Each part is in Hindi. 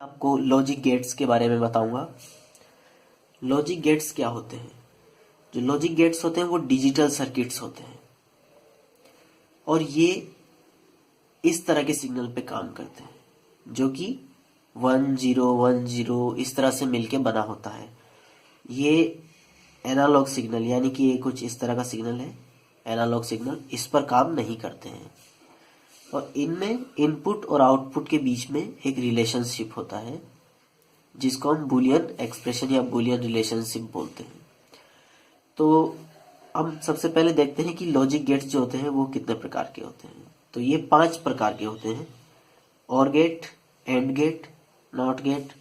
आपको लॉजिक गेट्स के बारे में बताऊंगा। लॉजिक गेट्स क्या होते हैं? जो लॉजिक गेट्स होते हैं वो डिजिटल सर्किट्स होते हैं और ये इस तरह के सिग्नल पे काम करते हैं जो कि 1010 इस तरह से मिलके बना होता है। ये एनालॉग सिग्नल यानी कि ये कुछ इस तरह का सिग्नल है, एनालॉग सिग्नल, इस पर काम नहीं करते हैं और इनमें इनपुट और आउटपुट के बीच में एक रिलेशनशिप होता है जिसको हम बुलियन एक्सप्रेशन या बुलियन रिलेशनशिप बोलते हैं। तो हम सबसे पहले देखते हैं कि लॉजिक गेट्स जो होते हैं वो कितने प्रकार के होते हैं। तो ये 5 प्रकार के होते हैं: or gate, and gate, not gate,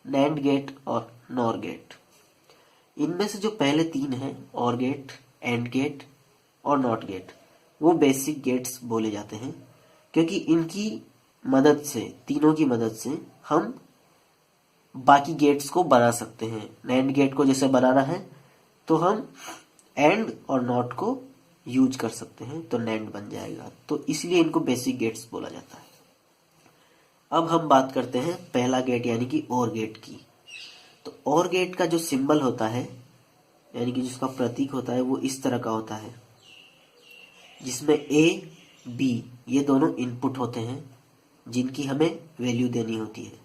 nand gate और नॉर गेट। इनमें से जो पहले 3 हैं, और गेट, एंड गेट और नॉट गेट, वो बेसिक गेट्स बोले जाते हैं क्योंकि इनकी मदद से, तीनों की मदद से हम बाकी गेट्स को बना सकते हैं। नैंड गेट को जैसे बनाना है तो हम एंड और नॉट को यूज कर सकते हैं तो नैंड बन जाएगा। तो इसलिए इनको बेसिक गेट्स बोला जाता है। अब हम बात करते हैं पहला गेट यानी कि और गेट की। तो और गेट का जो सिंबल होता है यानी कि जिसका प्रतीक होता है वो इस तरह का होता है जिसमें ए बी ये दोनों इनपुट होते हैं जिनकी हमें वैल्यू देनी होती है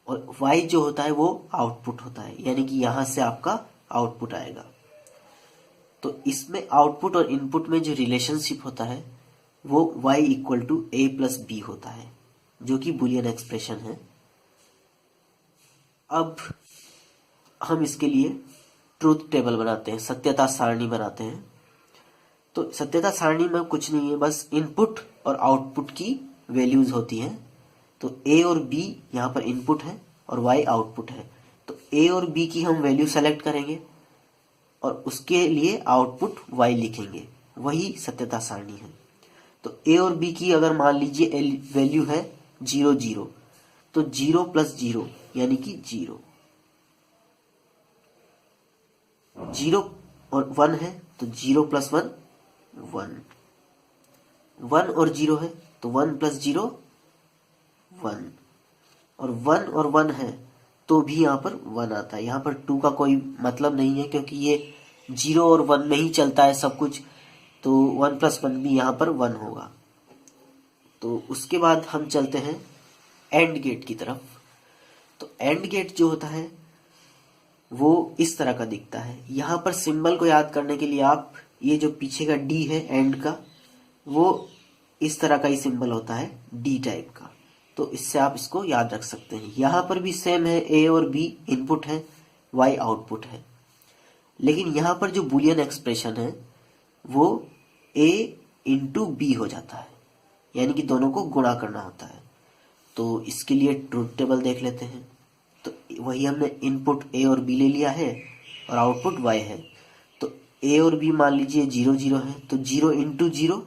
और y जो होता है वो आउटपुट होता है यानी कि यहां से आपका आउटपुट आएगा। तो इसमें आउटपुट और इनपुट में जो रिलेशनशिप होता है वो y equal to A plus B होता है जो कि बुलियन एक्सप्रेशन है। अब हम इसके लिए ट्रूथ टेबल बनाते हैं, सत्यता सारणी बनाते हैं। तो सत्यता सारणी में कुछ नहीं है, बस इनपुट और आउटपुट की वैल्यूज होती हैं। तो ए और बी यहाँ पर इनपुट है और y आउटपुट है। तो ए और बी की हम वैल्यू सेलेक्ट करेंगे और उसके लिए आउटपुट y लिखेंगे, वही सत्यता सारणी है। तो ए और बी की अगर मान लीजिए वैल्यू है 0 0, तो 0 प्लस 0 यानी कि 0, 0 और 1 है तो 0 प्लस 1 1, 1 और 0 है तो 1 प्लस 0 1, और 1 और 1 है तो भी यहाँ पर 1 आता है। यहाँ पर 2 का कोई मतलब नहीं है क्योंकि ये 0 और 1 में ही चलता है सब कुछ, तो 1 प्लस 1 भी यहाँ पर 1 होगा। तो उसके बाद हम चलते हैं एंड गेट की तरफ। तो एंड गेट जो होता है वो इस तरह का दिखता है। यहाँ पर सिंबल को याद करने के लिए आप ये जो पीछे का डी है एंड का, वो इस तरह का ही सिंबल होता है, डी टाइप का। तो इससे आप इसको याद रख सकते हैं। यहाँ पर भी सेम है, ए और बी इनपुट है, वाई आउटपुट है। लेकिन यहाँ पर जो बुलियन एक्सप्रेशन है वो ए इंटू बी हो जाता है यानी कि दोनों को गुणा करना होता है। तो इसके लिए ट्रूथ टेबल देख लेते हैं। तो वही हमने इनपुट ए और बी ले लिया है और आउटपुट वाई है। तो ए और बी मान लीजिए 0 0 है तो 0 इंटू 0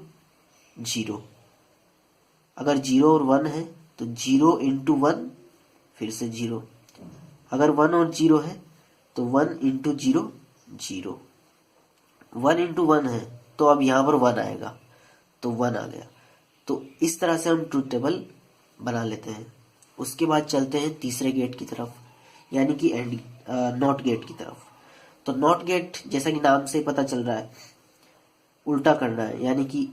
0, अगर 0 और 1 है तो 0 इंटू 1 फिर से 0, अगर 1 और 0 है तो 1 इंटू 0 0, 1 इंटू 1 है तो अब यहाँ पर 1 आएगा तो 1 आ गया। तो इस तरह से हम ट्रूथ टेबल बना लेते हैं। उसके बाद चलते हैं तीसरे गेट की तरफ यानी कि नॉट गेट की तरफ। तो नॉट गेट जैसा कि नाम से पता चल रहा है उल्टा करना है यानी कि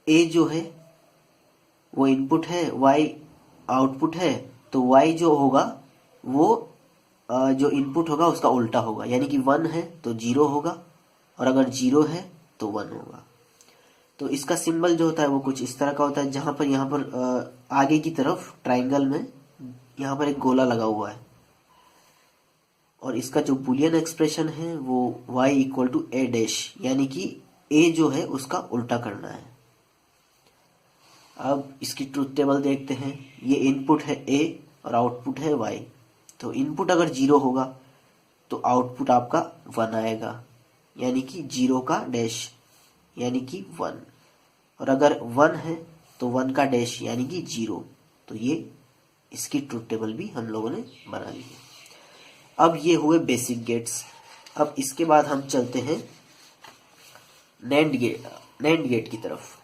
ए जो है वो इनपुट है, y आउटपुट है, तो y जो होगा वो जो इनपुट होगा उसका उल्टा होगा यानी कि 1 है तो 0 होगा और अगर 0 है तो 1 होगा। तो इसका सिंबल जो होता है वो कुछ इस तरह का होता है जहां पर यहाँ पर आगे की तरफ ट्राइंगल में यहाँ पर एक गोला लगा हुआ है और इसका जो बुलियन एक्सप्रेशन है वो y equal to A dash यानी कि a जो है उसका उल्टा करना है। अब इसकी ट्रूथ टेबल देखते हैं। ये इनपुट है a और आउटपुट है y। तो इनपुट अगर 0 होगा तो आउटपुट आपका 1 आएगा यानी कि 0 का डैश यानी कि 1, और अगर 1 है तो 1 का डैश यानी कि 0। तो ये इसकी ट्रूथ टेबल भी हम लोगों ने बना ली है। अब ये हुए बेसिक गेट्स। अब इसके बाद हम चलते हैं नैंड गेट की तरफ।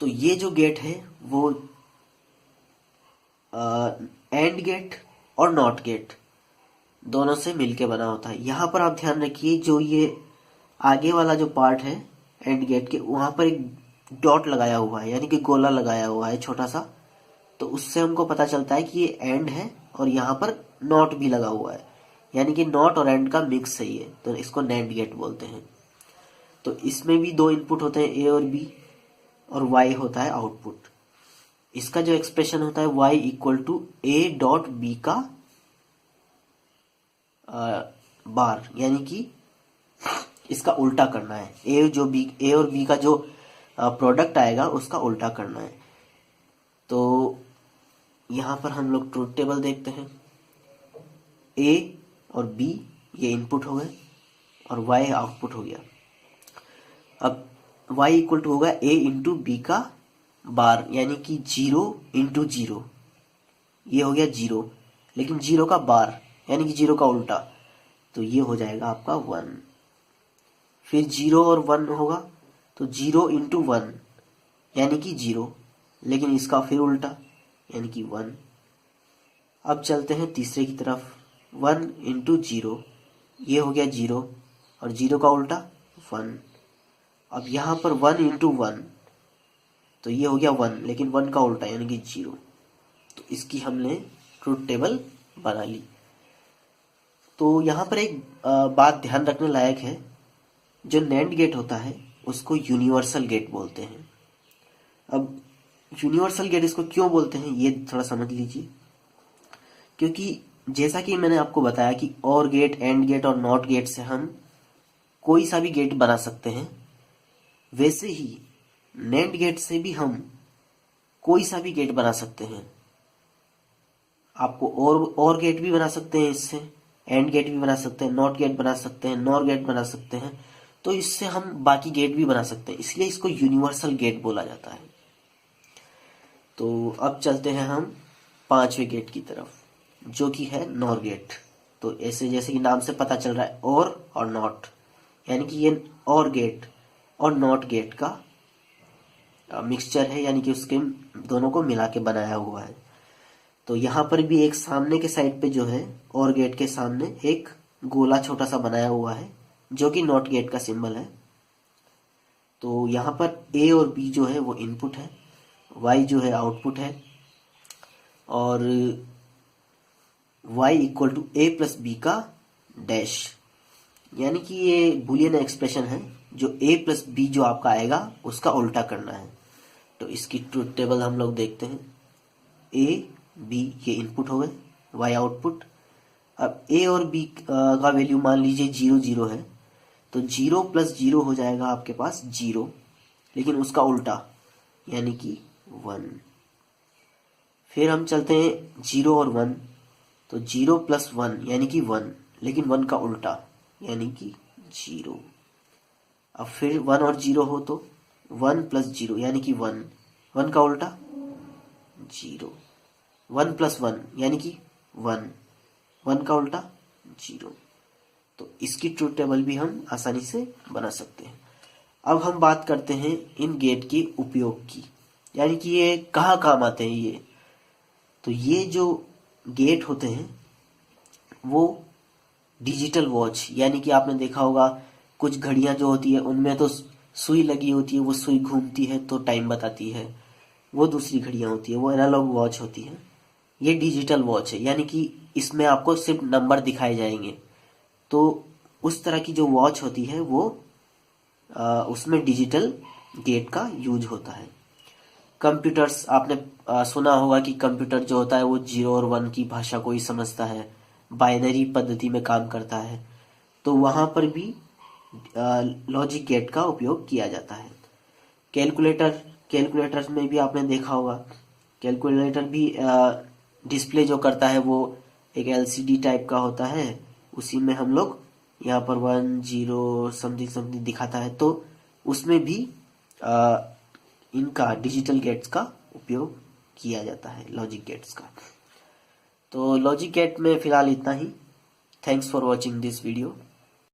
तो ये जो गेट है वो एंड गेट और नॉट गेट दोनों से मिलके बना होता है। यहाँ पर आप ध्यान रखिए, जो ये आगे वाला जो पार्ट है एंड गेट के, वहां पर एक डॉट लगाया हुआ है, यानी कि गोला लगाया हुआ है छोटा सा। तो उससे हमको पता चलता है कि ये एंड है और यहाँ पर नॉट भी लगा हुआ है, यानी कि नॉट और एंड का मिक्स है ये, तो इसको नैंड गेट बोलते हैं। तो इसमें भी दो इनपुट होते हैं, ए और बी, और वाई होता है आउटपुट। इसका जो एक्सप्रेशन होता है Y equal to A dot B का बार, यानी कि इसका उल्टा करना है। ए और बी का जो प्रोडक्ट आएगा उसका उल्टा करना है। तो यहां पर हम लोग ट्रूथ टेबल देखते हैं। ए और बी ये इनपुट हो गए और वाई आउटपुट हो गया। अब y इक्वल टू होगा a इंटू बी का बार, यानी कि 0 इंटू 0, ये हो गया 0, लेकिन 0 का बार यानी कि 0 का उल्टा, तो ये हो जाएगा आपका 1। फिर 0 और 1 होगा, तो 0 इंटू 1 यानी कि 0, लेकिन इसका फिर उल्टा यानी कि 1। अब चलते हैं तीसरे की तरफ, 1 इंटू 0, ये हो गया 0 और 0 का उल्टा 1। अब यहाँ पर 1 इंटू 1, तो ये हो गया 1, लेकिन 1 का उल्टा यानी कि 0। तो इसकी हमने ट्रूथ टेबल बना ली। तो यहाँ पर एक बात ध्यान रखने लायक है, जो नैंड गेट होता है उसको यूनिवर्सल गेट बोलते हैं। अब यूनिवर्सल गेट इसको क्यों बोलते हैं ये थोड़ा समझ लीजिए, क्योंकि जैसा कि मैंने आपको बताया कि और गेट, एंड गेट और नॉट गेट से हम कोई सा भी गेट बना सकते हैं, वैसे ही नैंड गेट से भी हम कोई सा भी गेट बना सकते हैं। आपको और गेट भी बना सकते हैं, इससे एंड गेट भी बना सकते हैं, नॉट गेट बना सकते हैं, नॉर गेट बना सकते हैं, तो इससे हम बाकी गेट भी बना सकते हैं, इसलिए इसको यूनिवर्सल गेट बोला जाता है। तो अब चलते हैं हम पांचवें गेट की तरफ, जो कि है नॉर गेट। तो ऐसे जैसे कि नाम से पता चल रहा है और नॉट, यानी कि ये और गेट और नॉट गेट का मिक्सचर है, यानी कि उसके दोनों को मिला के बनाया हुआ है। तो यहाँ पर भी एक सामने के साइड पे जो है, और गेट के सामने एक गोला छोटा सा बनाया हुआ है, जो कि नॉट गेट का सिंबल है। तो यहाँ पर ए और बी जो है वो इनपुट है, वाई जो है आउटपुट है, और y equal to A plus B का डैश, यानी कि ये बुलियन एक्सप्रेशन है, जो a प्लस बी जो आपका आएगा उसका उल्टा करना है। तो इसकी ट्रूथ टेबल हम लोग देखते हैं। a b ये इनपुट हो गए, y आउटपुट। अब a और b का वैल्यू मान लीजिए 0 0 है, तो 0 प्लस 0 हो जाएगा आपके पास 0, लेकिन उसका उल्टा यानी कि 1। फिर हम चलते हैं 0 और 1, तो 0 प्लस 1 यानी कि 1, लेकिन 1 का उल्टा यानी कि 0। अब फिर 1 और 0 हो, तो 1 प्लस 0 यानी कि 1, 1 का उल्टा 0। 1 प्लस 1 यानी कि 1, 1 का उल्टा 0। तो इसकी ट्रूथ टेबल भी हम आसानी से बना सकते हैं। अब हम बात करते हैं इन गेट के उपयोग की, यानी कि ये कहाँ काम आते हैं ये। तो ये जो गेट होते हैं वो डिजिटल वॉच, यानी कि आपने देखा होगा कुछ घड़ियां जो होती है उनमें तो सुई लगी होती है, वो सुई घूमती है तो टाइम बताती है, वो दूसरी घड़ियां होती है वो एनालॉग वॉच होती है। ये डिजिटल वॉच है, यानी कि इसमें आपको सिर्फ नंबर दिखाए जाएंगे। तो उस तरह की जो वॉच होती है वो उसमें डिजिटल गेट का यूज होता है। कंप्यूटर्स आपने सुना होगा कि कंप्यूटर जो होता है वो 0 और 1 की भाषा को ही समझता है, बाइनरी पद्धति में काम करता है। तो वहां पर भी लॉजिक गेट का उपयोग किया जाता है। कैलकुलेटर में भी आपने देखा होगा, कैलकुलेटर भी डिस्प्ले जो करता है वो एक एलसीडी टाइप का होता है, उसी में हम लोग यहाँ पर 1 0 समथिंग समथिंग दिखाता है, तो उसमें भी इनका डिजिटल गेट्स का उपयोग किया जाता है, लॉजिक गेट्स का। तो लॉजिक गेट में फिलहाल इतना ही। Thanks for watching this video.